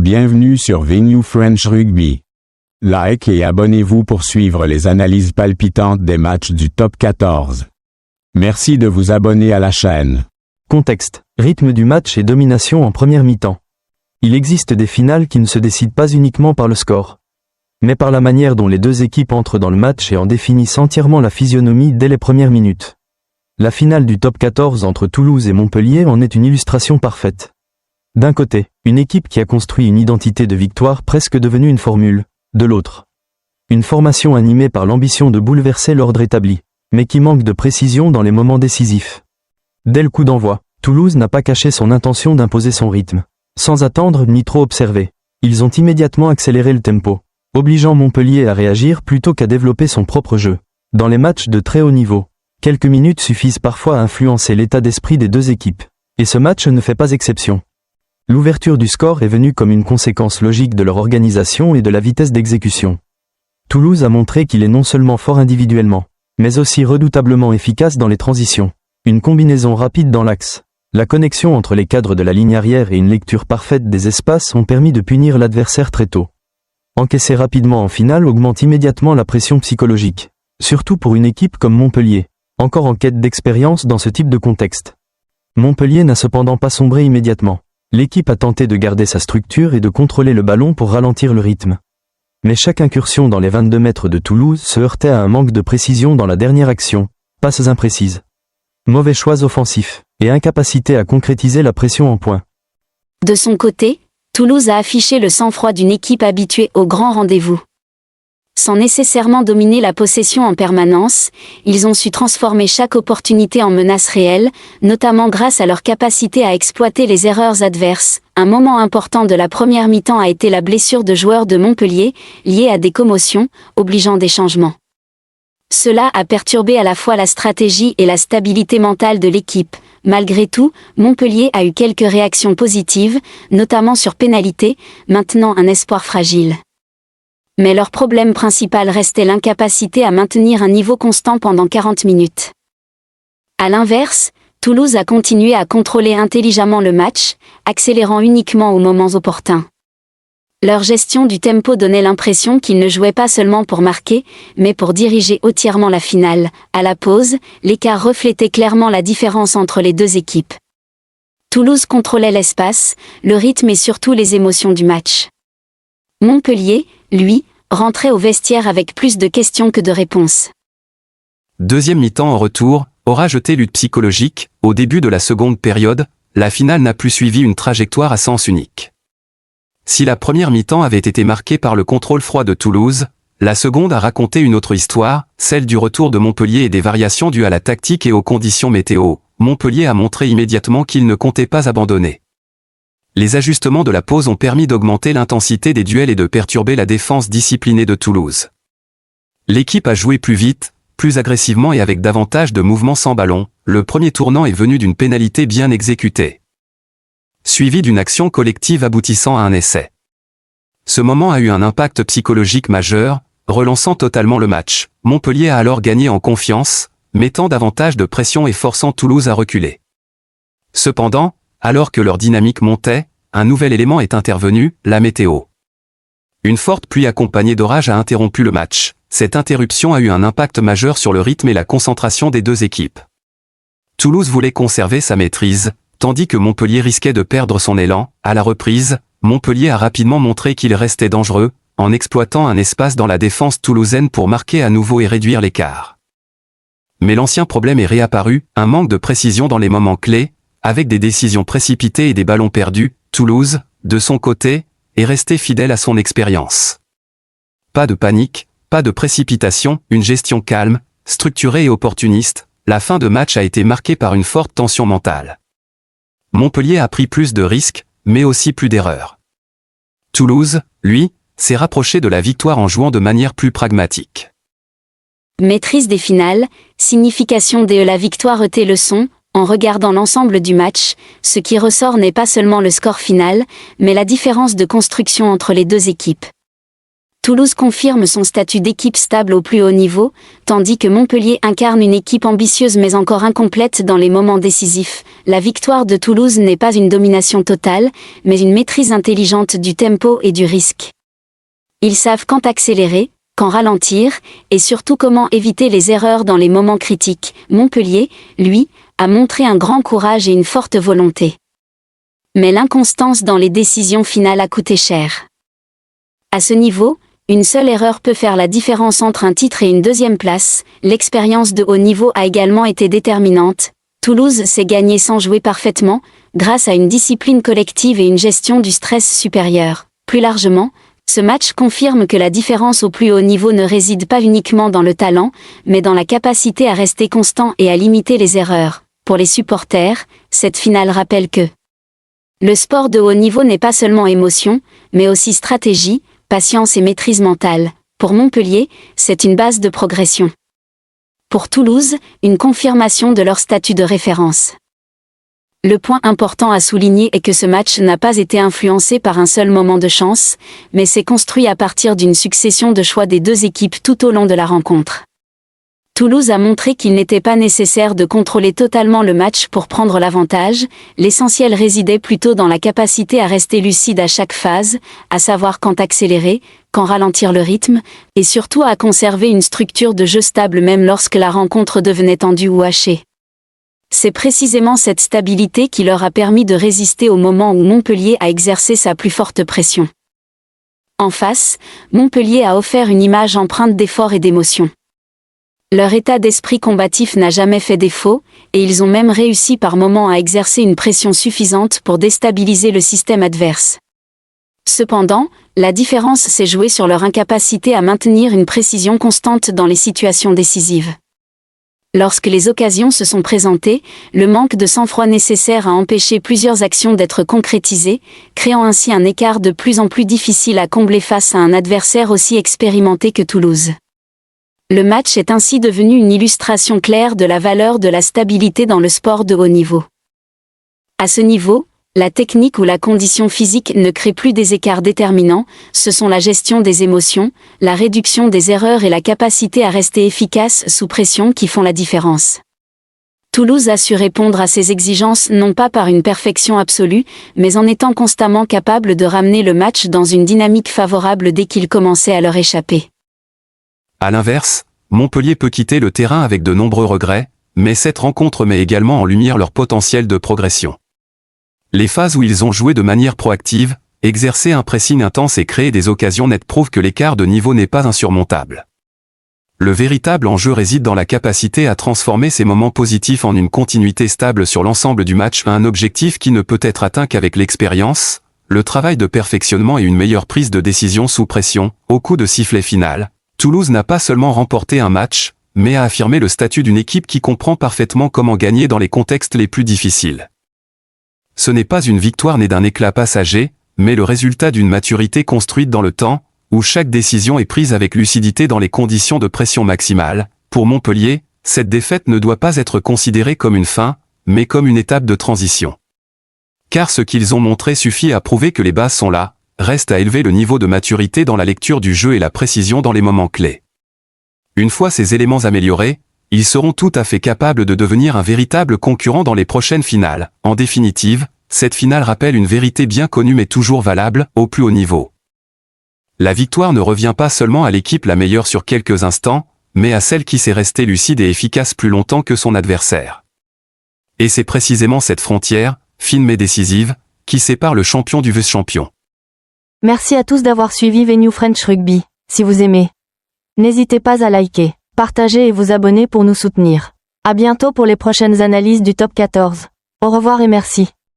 Bienvenue sur Venue French Rugby. Like et abonnez-vous pour suivre les analyses palpitantes des matchs du Top 14. Merci de vous abonner à la chaîne. Contexte, rythme du match et domination en première mi-temps. Il existe des finales qui ne se décident pas uniquement par le score, mais par la manière dont les deux équipes entrent dans le match et en définissent entièrement la physionomie dès les premières minutes. La finale du Top 14 entre Toulouse et Montpellier en est une illustration parfaite. D'un côté, une équipe qui a construit une identité de victoire presque devenue une formule, de l'autre, une formation animée par l'ambition de bouleverser l'ordre établi, mais qui manque de précision dans les moments décisifs. Dès le coup d'envoi, Toulouse n'a pas caché son intention d'imposer son rythme. Sans attendre ni trop observer, ils ont immédiatement accéléré le tempo, obligeant Montpellier à réagir plutôt qu'à développer son propre jeu. Dans les matchs de très haut niveau, quelques minutes suffisent parfois à influencer l'état d'esprit des deux équipes, et ce match ne fait pas exception. L'ouverture du score est venue comme une conséquence logique de leur organisation et de la vitesse d'exécution. Toulouse a montré qu'il est non seulement fort individuellement, mais aussi redoutablement efficace dans les transitions. Une combinaison rapide dans l'axe, la connexion entre les cadres de la ligne arrière et une lecture parfaite des espaces ont permis de punir l'adversaire très tôt. Encaisser rapidement en finale augmente immédiatement la pression psychologique, surtout pour une équipe comme Montpellier, encore en quête d'expérience dans ce type de contexte. Montpellier n'a cependant pas sombré immédiatement. L'équipe a tenté de garder sa structure et de contrôler le ballon pour ralentir le rythme. Mais chaque incursion dans les 22 mètres de Toulouse se heurtait à un manque de précision dans la dernière action, passes imprécises, mauvais choix offensifs, et incapacité à concrétiser la pression en points. De son côté, Toulouse a affiché le sang-froid d'une équipe habituée aux grands rendez-vous. Sans nécessairement dominer la possession en permanence, ils ont su transformer chaque opportunité en menace réelle, notamment grâce à leur capacité à exploiter les erreurs adverses. Un moment important de la première mi-temps a été la blessure de joueurs de Montpellier, liée à des commotions, obligeant des changements. Cela a perturbé à la fois la stratégie et la stabilité mentale de l'équipe. Malgré tout, Montpellier a eu quelques réactions positives, notamment sur pénalité, maintenant un espoir fragile. Mais leur problème principal restait l'incapacité à maintenir un niveau constant pendant 40 minutes. À l'inverse, Toulouse a continué à contrôler intelligemment le match, accélérant uniquement aux moments opportuns. Leur gestion du tempo donnait l'impression qu'ils ne jouaient pas seulement pour marquer, mais pour diriger entièrement la finale. À la pause, l'écart reflétait clairement la différence entre les deux équipes. Toulouse contrôlait l'espace, le rythme et surtout les émotions du match. Montpellier, lui, rentrait au vestiaire avec plus de questions que de réponses. Deuxième mi-temps en retour, aura jeté lutte psychologique. Au début de la seconde période, la finale n'a plus suivi une trajectoire à sens unique. Si la première mi-temps avait été marquée par le contrôle froid de Toulouse, la seconde a raconté une autre histoire, celle du retour de Montpellier et des variations dues à la tactique et aux conditions météo. Montpellier a montré immédiatement qu'il ne comptait pas abandonner. Les ajustements de la pause ont permis d'augmenter l'intensité des duels et de perturber la défense disciplinée de Toulouse. L'équipe a joué plus vite, plus agressivement et avec davantage de mouvements sans ballon. Le premier tournant est venu d'une pénalité bien exécutée, suivi d'une action collective aboutissant à un essai. Ce moment a eu un impact psychologique majeur, relançant totalement le match. Montpellier a alors gagné en confiance, mettant davantage de pression et forçant Toulouse à reculer. Cependant, alors que leur dynamique montait, un nouvel élément est intervenu, la météo. Une forte pluie accompagnée d'orage a interrompu le match. Cette interruption a eu un impact majeur sur le rythme et la concentration des deux équipes. Toulouse voulait conserver sa maîtrise, tandis que Montpellier risquait de perdre son élan. À la reprise, Montpellier a rapidement montré qu'il restait dangereux, en exploitant un espace dans la défense toulousaine pour marquer à nouveau et réduire l'écart. Mais l'ancien problème est réapparu, un manque de précision dans les moments clés, avec des décisions précipitées et des ballons perdus. Toulouse, de son côté, est resté fidèle à son expérience. Pas de panique, pas de précipitation, une gestion calme, structurée et opportuniste. La fin de match a été marquée par une forte tension mentale. Montpellier a pris plus de risques, mais aussi plus d'erreurs. Toulouse, lui, s'est rapproché de la victoire en jouant de manière plus pragmatique. Maîtrise des finales, signification de la victoire était leçon. En regardant l'ensemble du match, ce qui ressort n'est pas seulement le score final, mais la différence de construction entre les deux équipes. Toulouse confirme son statut d'équipe stable au plus haut niveau, tandis que Montpellier incarne une équipe ambitieuse mais encore incomplète dans les moments décisifs. La victoire de Toulouse n'est pas une domination totale, mais une maîtrise intelligente du tempo et du risque. Ils savent quand accélérer, quand ralentir, et surtout comment éviter les erreurs dans les moments critiques. Montpellier, lui, a montré un grand courage et une forte volonté. Mais l'inconstance dans les décisions finales a coûté cher. À ce niveau, une seule erreur peut faire la différence entre un titre et une deuxième place. L'expérience de haut niveau a également été déterminante. Toulouse s'est gagné sans jouer parfaitement, grâce à une discipline collective et une gestion du stress supérieure. Plus largement, ce match confirme que la différence au plus haut niveau ne réside pas uniquement dans le talent, mais dans la capacité à rester constant et à limiter les erreurs. Pour les supporters, cette finale rappelle que le sport de haut niveau n'est pas seulement émotion, mais aussi stratégie, patience et maîtrise mentale. Pour Montpellier, c'est une base de progression. Pour Toulouse, une confirmation de leur statut de référence. Le point important à souligner est que ce match n'a pas été influencé par un seul moment de chance, mais s'est construit à partir d'une succession de choix des deux équipes tout au long de la rencontre. Toulouse a montré qu'il n'était pas nécessaire de contrôler totalement le match pour prendre l'avantage, l'essentiel résidait plutôt dans la capacité à rester lucide à chaque phase, à savoir quand accélérer, quand ralentir le rythme, et surtout à conserver une structure de jeu stable même lorsque la rencontre devenait tendue ou hachée. C'est précisément cette stabilité qui leur a permis de résister au moment où Montpellier a exercé sa plus forte pression. En face, Montpellier a offert une image empreinte d'effort et d'émotion. Leur état d'esprit combatif n'a jamais fait défaut, et ils ont même réussi par moments à exercer une pression suffisante pour déstabiliser le système adverse. Cependant, la différence s'est jouée sur leur incapacité à maintenir une précision constante dans les situations décisives. Lorsque les occasions se sont présentées, le manque de sang-froid nécessaire a empêché plusieurs actions d'être concrétisées, créant ainsi un écart de plus en plus difficile à combler face à un adversaire aussi expérimenté que Toulouse. Le match est ainsi devenu une illustration claire de la valeur de la stabilité dans le sport de haut niveau. À ce niveau, la technique ou la condition physique ne crée plus des écarts déterminants, ce sont la gestion des émotions, la réduction des erreurs et la capacité à rester efficace sous pression qui font la différence. Toulouse a su répondre à ces exigences non pas par une perfection absolue, mais en étant constamment capable de ramener le match dans une dynamique favorable dès qu'il commençait à leur échapper. À l'inverse, Montpellier peut quitter le terrain avec de nombreux regrets, mais cette rencontre met également en lumière leur potentiel de progression. Les phases où ils ont joué de manière proactive, exercé un pressing intense et créé des occasions nettes prouvent que l'écart de niveau n'est pas insurmontable. Le véritable enjeu réside dans la capacité à transformer ces moments positifs en une continuité stable sur l'ensemble du match, un objectif qui ne peut être atteint qu'avec l'expérience, le travail de perfectionnement et une meilleure prise de décision sous pression. Au coup de sifflet final, Toulouse n'a pas seulement remporté un match, mais a affirmé le statut d'une équipe qui comprend parfaitement comment gagner dans les contextes les plus difficiles. Ce n'est pas une victoire née d'un éclat passager, mais le résultat d'une maturité construite dans le temps, où chaque décision est prise avec lucidité dans les conditions de pression maximale. Pour Montpellier, cette défaite ne doit pas être considérée comme une fin, mais comme une étape de transition. Car ce qu'ils ont montré suffit à prouver que les bases sont là, reste à élever le niveau de maturité dans la lecture du jeu et la précision dans les moments clés. Une fois ces éléments améliorés, ils seront tout à fait capables de devenir un véritable concurrent dans les prochaines finales. En définitive, cette finale rappelle une vérité bien connue mais toujours valable, au plus haut niveau. La victoire ne revient pas seulement à l'équipe la meilleure sur quelques instants, mais à celle qui sait rester lucide et efficace plus longtemps que son adversaire. Et c'est précisément cette frontière, fine mais décisive, qui sépare le champion du vice-champion. Merci à tous d'avoir suivi Venue French Rugby. Si vous aimez, n'hésitez pas à liker, partager et vous abonner pour nous soutenir. À bientôt pour les prochaines analyses du Top 14. Au revoir et merci.